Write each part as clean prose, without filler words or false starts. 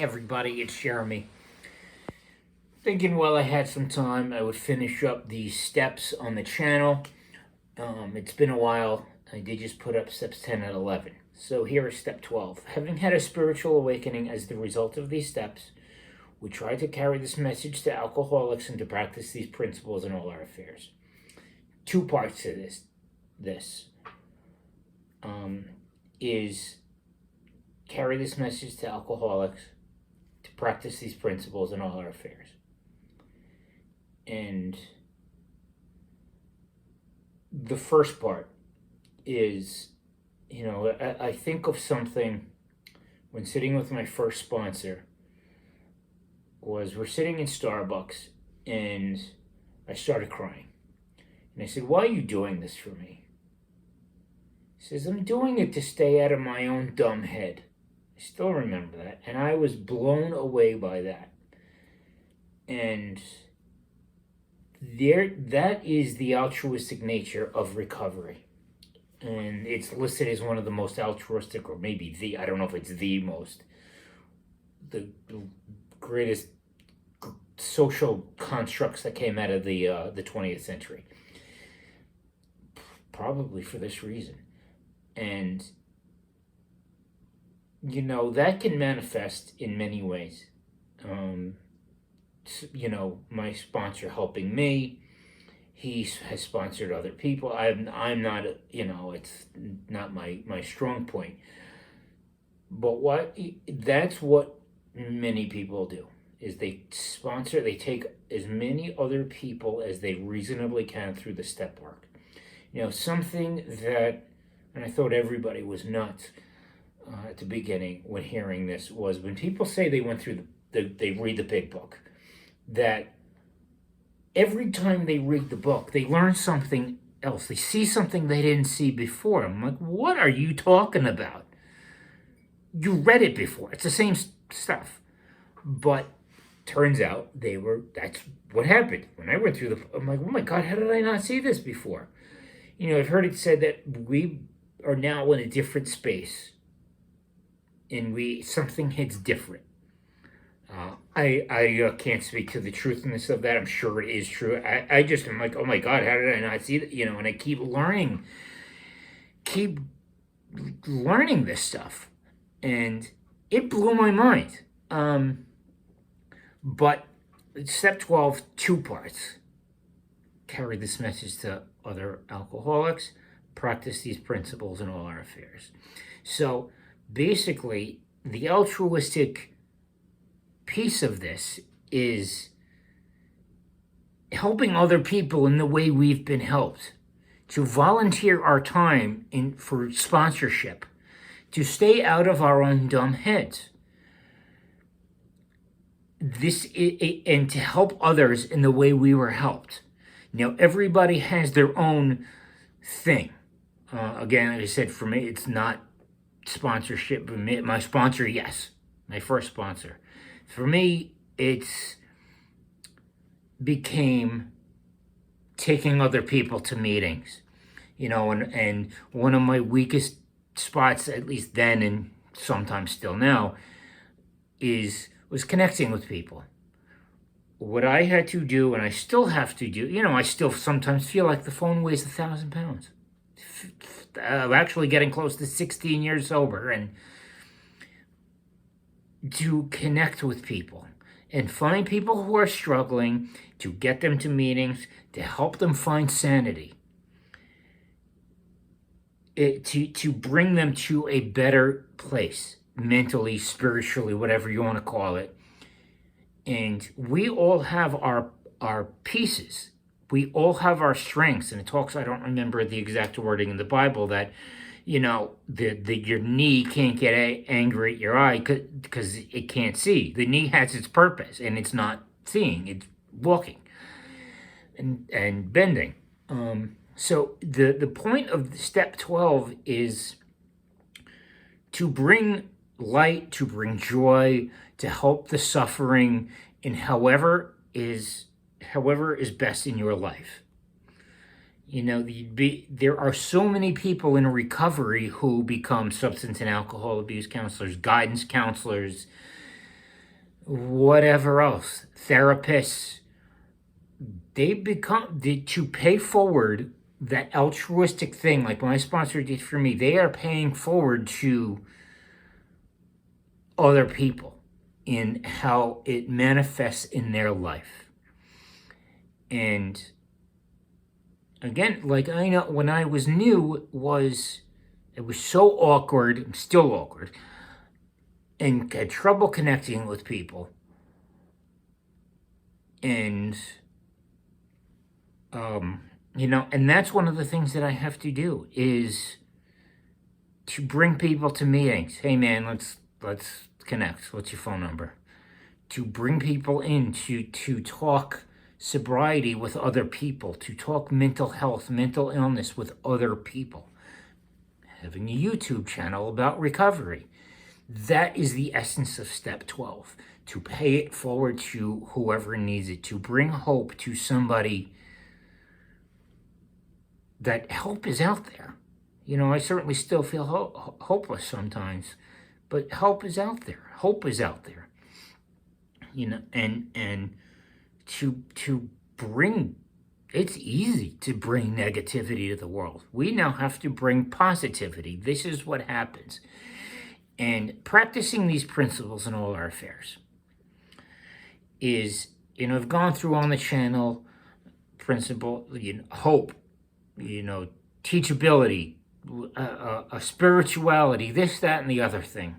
Everybody, it's Jeremy. Thinking while I had some time, I would finish up the steps on the channel. It's been a while. I did just put up steps 10 and 11. So here is step 12. Having had a spiritual awakening as the result of these steps, we try to carry this message to alcoholics and to practice these principles in all our affairs. Two parts to this is carry this message to alcoholics, to practice these principles in all our affairs. And the first part is, I think of something when sitting with my first sponsor. We're sitting in Starbucks and I started crying. And I said, "Why are you doing this for me?" He says, "I'm doing it to stay out of my own dumb head." I still remember that. And I was blown away by that. And that is the altruistic nature of recovery. And it's listed as one of the most altruistic, or maybe I don't know if it's the greatest social constructs that came out of the 20th century. Probably for this reason. And, that can manifest in many ways. My sponsor helping me, he has sponsored other people. I'm not, it's not my strong point. But that's what many people do, is they take as many other people as they reasonably can through the step work. Something that, and I thought everybody was nuts at the beginning when hearing this, was when people say they went through they read the big book, that every time they read the book, they learn something else. They see something they didn't see before. I'm like, what are you talking about? You read it before. It's the same stuff. But turns out that's what happened. When I went through I'm like, oh my God, how did I not see this before? I've heard it said that we are now in a different space. And something hits different. I can't speak to the truthiness of that. I'm sure it is true. I just am like, oh my God, how did I not see that? And I keep learning this stuff. And it blew my mind. But step 12, two parts. Carry this message to other alcoholics, practice these principles in all our affairs. So basically, the altruistic piece of this is helping other people in the way we've been helped, to volunteer our time for sponsorship, to stay out of our own dumb heads. And to help others in the way we were helped. Everybody has their own thing. Again, like I said, for me, it's not sponsorship. My sponsor, yes, my first sponsor. For me, it's became taking other people to meetings, and one of my weakest spots, at least then and sometimes still now, was connecting with people. What I had to do, and I still have to do, I still sometimes feel like the phone weighs 1,000 pounds. I'm actually getting close to 16 years sober, and to connect with people and find people who are struggling, to get them to meetings, to help them find sanity, to bring them to a better place, mentally, spiritually, whatever you want to call it. And we all have our pieces. We all have our strengths. And it talks, I don't remember the exact wording in the Bible, that, your knee can't get angry at your eye because it can't see. The knee has its purpose, and it's not seeing, it's walking and bending. So the point of step 12 is to bring light, to bring joy, to help the suffering in however is best in your life. There are so many people in recovery who become substance and alcohol abuse counselors, guidance counselors, whatever else, therapists, to pay forward that altruistic thing, like my sponsor did for me. They are paying forward to other people in how it manifests in their life. And again, like, I know when I was new, it was so awkward. I'm still awkward, and had trouble connecting with people. And and that's one of the things that I have to do, is to bring people to meetings. Hey man, let's connect. What's your phone number? To bring people in to talk sobriety with other people, to talk mental health, mental illness with other people. Having a YouTube channel about recovery. That is the essence of step 12. To pay it forward to whoever needs it, to bring hope to somebody, that help is out there. I certainly still feel hopeless sometimes, but help is out there. Hope is out there. And to bring, it's easy to bring negativity to the world. We now have to bring positivity. This is what happens. And practicing these principles in all our affairs is, I've gone through on the channel principle, hope, teachability, spirituality, this, that, and the other thing,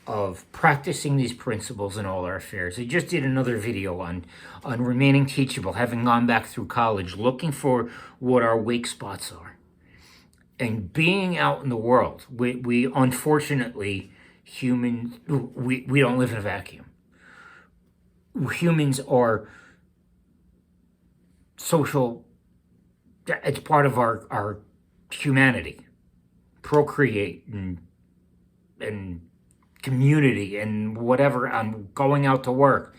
of practicing these principles in all our affairs. I just did another video on remaining teachable, having gone back through college, looking for what our weak spots are, and being out in the world. We unfortunately, humans, we don't live in a vacuum. Humans are social. It's part of our humanity. Procreate and community and whatever, I'm going out to work.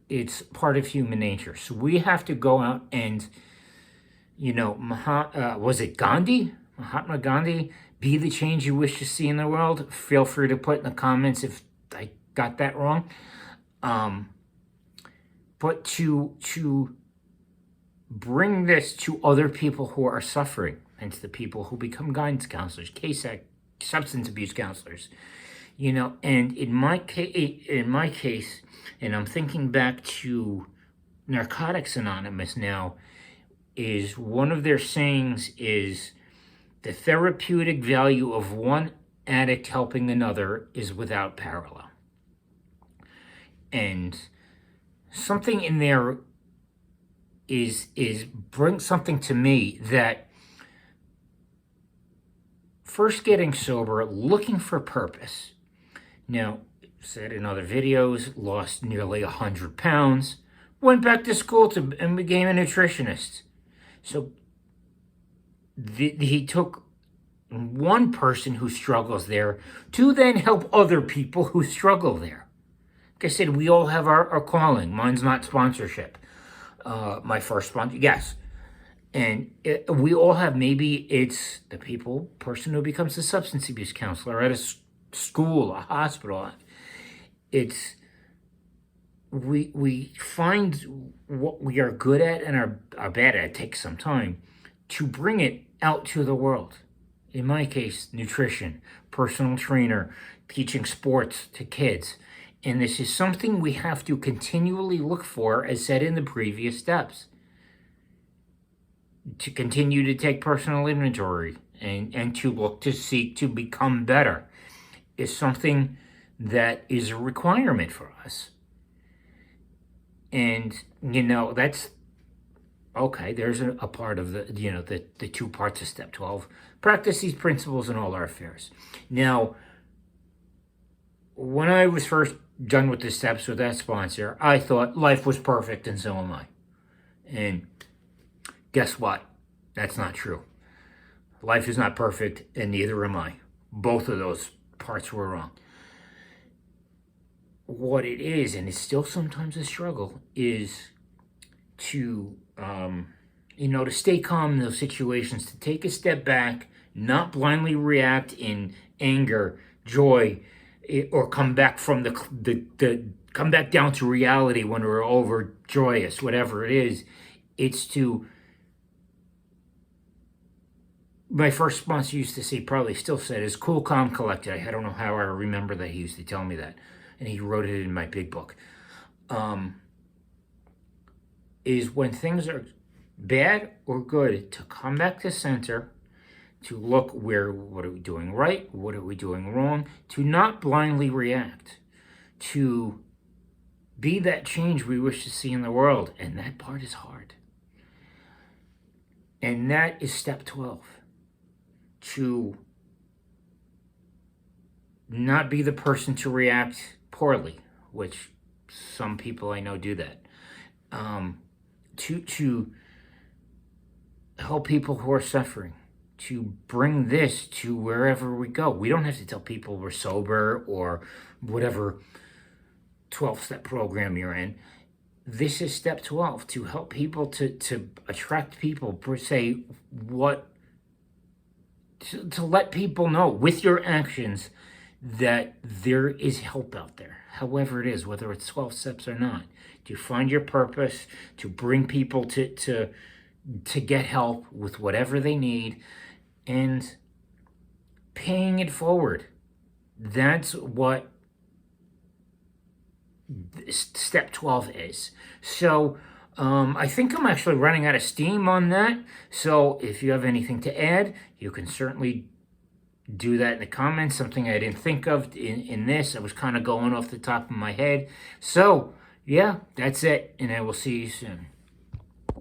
It's part of human nature. So we have to go out and, was it Gandhi? Mahatma Gandhi, be the change you wish to see in the world. Feel free to put in the comments if I got that wrong. But to bring this to other people who are suffering, and to the people who become guidance counselors, substance abuse counselors, and in my case, and I'm thinking back to Narcotics Anonymous now, is one of their sayings is, the therapeutic value of one addict helping another is without parallel. And something in there is brings something to me, that first getting sober, looking for purpose. Now, said in other videos, lost nearly 100 pounds, went back to school and became a nutritionist. So he took one person who struggles there to then help other people who struggle there. Like I said, we all have our calling. Mine's not sponsorship. My first sponsor, yes. And we all have, maybe it's the person who becomes a substance abuse counselor at a school, a hospital. It's, we find what we are good at and are bad at. It takes some time to bring it out to the world. In my case, nutrition, personal trainer, teaching sports to kids. And this is something we have to continually look for, as said in the previous steps. To continue to take personal inventory and to look to seek to become better is something that is a requirement for us. And, that's, okay, there's a part of the 2 parts of step 12. Practice these principles in all our affairs. Now, when I was first done with the steps with that sponsor, I thought life was perfect, and so am I. And guess what? That's not true. Life is not perfect, and neither am I. Both of those parts were wrong. What it is, and it's still sometimes a struggle, is to, to stay calm in those situations, to take a step back, not blindly react in anger, joy, or come back from the come back down to reality when we're overjoyous, whatever it is. It's to, my first sponsor used to say, probably still said, is cool, calm, collected. I don't know how I remember that. He used to tell me that, and he wrote it in my big book. Is when things are bad or good, to come back to center, to look what are we doing right, what are we doing wrong, to not blindly react, to be that change we wish to see in the world. And that part is hard. And that is step 12. To not be the person to react poorly, which some people I know do that. To help people who are suffering, to bring this to wherever we go. We don't have to tell people we're sober or whatever 12-step program you're in. This is step 12, to help people, to attract people, per se, to let people know with your actions that there is help out there, however it is, whether it's 12 steps or not, to find your purpose, to bring people to get help with whatever they need, and paying it forward. That's what step 12 is. So I think I'm actually running out of steam on that. So if you have anything to add, you can certainly do that in the comments. Something I didn't think of in this. I was kind of going off the top of my head. So yeah, that's it, and I will see you soon.